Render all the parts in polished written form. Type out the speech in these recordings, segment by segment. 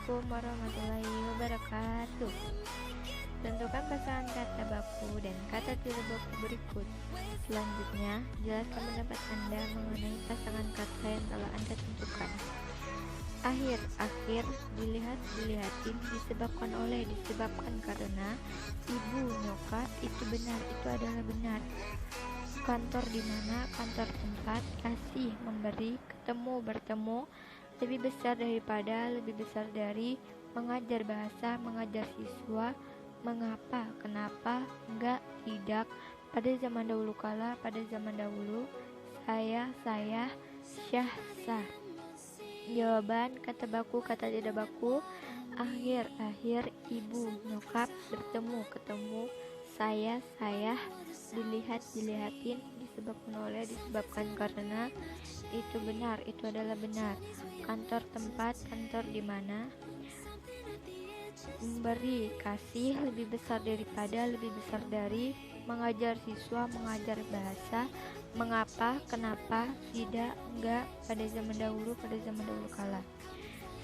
Assalamualaikum warahmatullahi wabarakatuh. Tentukan pasangan kata baku dan kata tidak baku berikut. Selanjutnya, jelaskan pendapat Anda mengenai pasangan kata yang telah Anda tentukan. Akhir, dilihatin, disebabkan oleh, disebabkan karena, ibu, nyokap, itu benar, itu adalah benar. Kantor di mana, kantor tempat, kasih, memberi, ketemu, bertemu, lebih besar daripada, lebih besar dari, mengajar bahasa, mengajar siswa, mengapa, kenapa, enggak, tidak, pada zaman dahulu kala, pada zaman dahulu, saya, syah, sah. Jawaban, kata baku, kata tidak baku. Akhir, ibu, nyokap, bertemu, ketemu, saya, dilihatin, disebabkan oleh, disebabkan karena, itu benar, itu adalah benar. Kantor tempat, kantor di mana. Memberi, kasih, lebih besar daripada, lebih besar dari. Mengajar siswa, mengajar bahasa, mengapa, kenapa, tidak, enggak, pada zaman dahulu kala.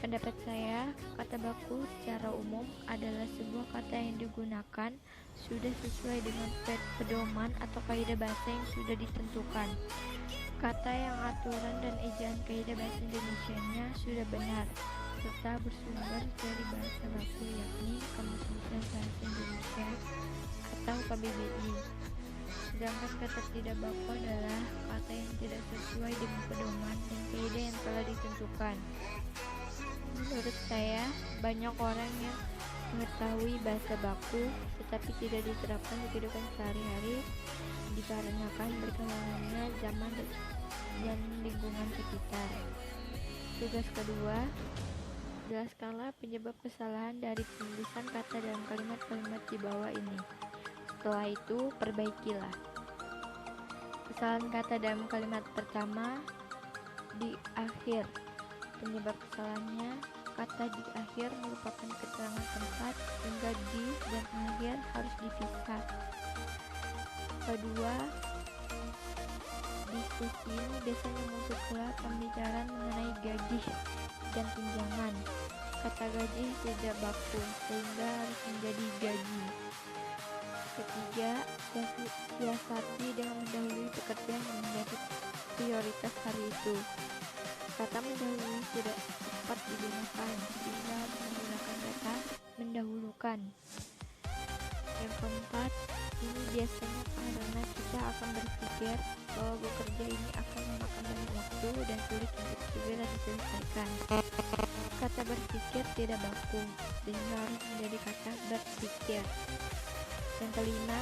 Pendapat saya, kata baku secara umum adalah sebuah kata yang digunakan sudah sesuai dengan pedoman atau kaidah bahasa yang sudah ditentukan. Kata yang aturan dan ejaan kaidah bahasa Indonesianya sudah benar serta bersumber dari bahasa baku, yakni Kamus Besar Bahasa Indonesia atau KBBI. Sedangkan kata tidak baku adalah kata yang tidak sesuai dengan pedoman dan kaidah yang telah ditentukan. Menurut saya, banyak orang yang mengetahui bahasa baku tetapi tidak diterapkan di kehidupan sehari-hari dikarenakan berkembangnya zaman dan lingkungan sekitar. Tugas kedua, jelaskanlah penyebab kesalahan dari penulisan kata dalam kalimat-kalimat di bawah ini. Setelah itu, perbaikilah. Kesalahan kata dalam kalimat pertama, di akhir. Penyebab kesalahannya, kata di akhir merupakan keterangan tempat sehingga di dan akhir harus dipisah. Kedua, diskusi ini biasanya muncul pula pembicaraan mengenai gaji dan tunjangan. Kata gaji tidak baku sehingga harus menjadi gaji. Ketiga, siasati dengan mendahului pekerjaan yang menjadi prioritas hari itu. Kata mendahului tidak tepat digunakan sehingga menggunakan kata mendahulukan. Yang keempat, ini biasanya karena kita akan berpikir bahwa bekerja ini akan memakan banyak waktu dan sulit untuk segera diselesaikan. Kata berpikir tidak baku sehingga harus menjadi kata berpikir. Yang kelima,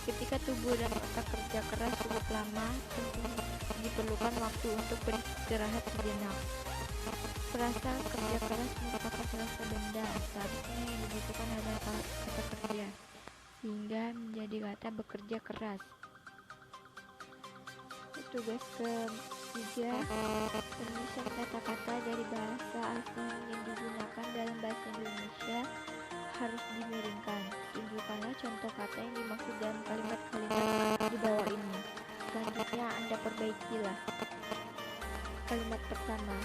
ketika tubuh dan otak kerja keras cukup lama, tentu diperlukan waktu untuk beristirahat sejenak. Perasa kerja keras merupakan perasa benda, seharusnya yang dibutuhkan adalah kata kerja, sehingga menjadi kata bekerja keras. Tugas ketiga, penulisan kata-kata dari bahasa asing yang digunakan dalam bahasa Indonesia harus dimiringkan. Tunjukkanlah contoh kata yang dimaksud dalam kalimat-kalimat di bawah ini. Selanjutnya Anda perbaikilah. Kalimat pertama,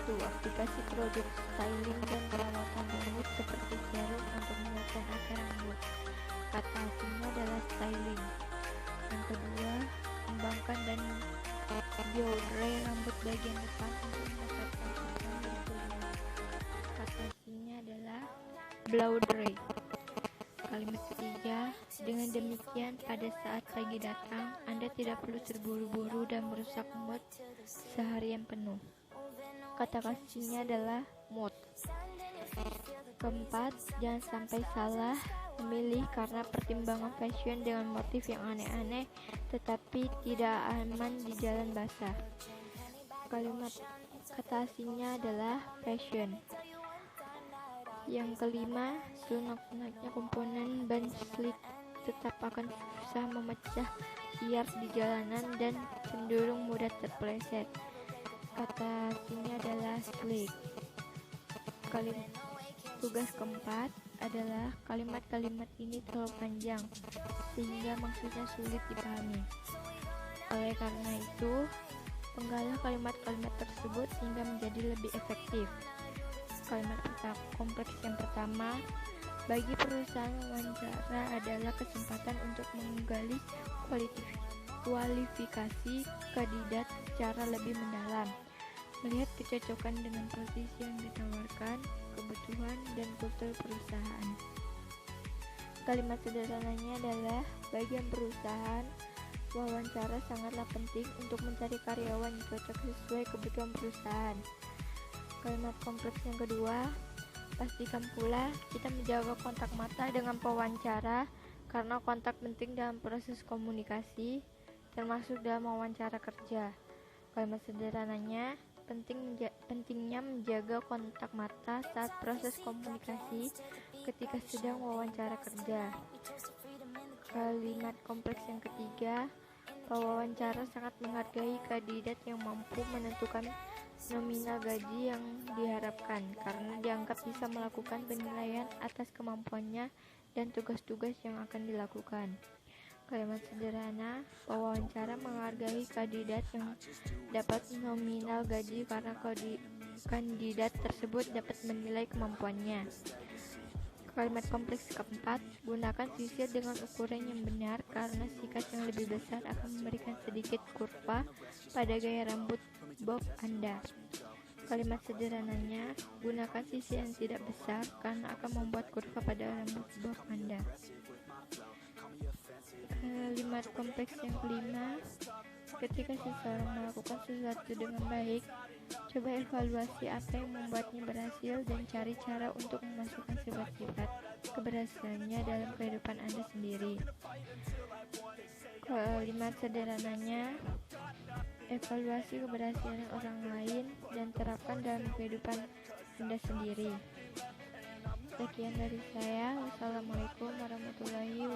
1. Aplikasi produk styling dan perawatan rambut seperti serum untuk menguatkan akar rambut. Kata aslinya adalah styling. Yang kedua, kembangkan dan blow-dry rambut bagian depan untuk mendapatkan ukuran berkualitas. Kata aslinya adalah blow-dry. Kalimat ketiga, dengan demikian pada saat pagi datang, Anda tidak perlu terburu-buru dan merusak mood seharian penuh. Kata aslinya adalah mood. Keempat, jangan sampai salah memilih karena pertimbangan fashion dengan motif yang aneh-aneh tetapi tidak aman di jalan basah. Kalimat kata aslinya adalah fashion. Yang kelima, lunak-lunaknya komponen ban slick tetap akan susah memecah liar di jalanan dan cenderung mudah terpeleset. Kata aslinya adalah slick. Tugas keempat adalah kalimat-kalimat ini terlalu panjang sehingga maksudnya sulit dipahami. Oleh karena itu, penggalah kalimat-kalimat tersebut sehingga menjadi lebih efektif. Kalimat kompleks yang pertama, bagi perusahaan wawancara adalah kesempatan untuk menggali kualifikasi kandidat secara lebih mendalam, melihat kecocokan dengan posisi yang ditawarkan, kebutuhan, dan kultur perusahaan. Kalimat sederhananya adalah, bagian perusahaan, wawancara sangatlah penting untuk mencari karyawan yang cocok sesuai kebutuhan perusahaan. Kalimat kompleks yang kedua, pastikan pula kita menjaga kontak mata dengan pewawancara karena kontak penting dalam proses komunikasi, termasuk dalam wawancara kerja. Kalimat sederhananya, pentingnya menjaga kontak mata saat proses komunikasi ketika sedang wawancara kerja. Kalimat kompleks yang ketiga, pewawancara sangat menghargai kandidat yang mampu menentukan nominal gaji yang diharapkan karena dianggap bisa melakukan penilaian atas kemampuannya dan tugas-tugas yang akan dilakukan. Kalimat sederhana, pewawancara menghargai kandidat yang dapat nominal gaji karena kandidat tersebut dapat menilai kemampuannya. Kalimat kompleks keempat, gunakan sisir dengan ukuran yang benar karena sikat yang lebih besar akan memberikan sedikit kurva pada gaya rambut bob Anda. Kalimat sederhananya, gunakan sisir yang tidak besar karena akan membuat kurva pada rambut bob Anda. Kalimat kompleks yang kelima, ketika seseorang melakukan sesuatu dengan baik, coba evaluasi apa yang membuatnya berhasil dan cari cara untuk memasukkan sifat-sifat keberhasilannya dalam kehidupan Anda sendiri. Kalimat sederhananya, evaluasi keberhasilan orang lain dan terapkan dalam kehidupan Anda sendiri. Sekian dari saya. Wassalamualaikum warahmatullahi wabarakatuh.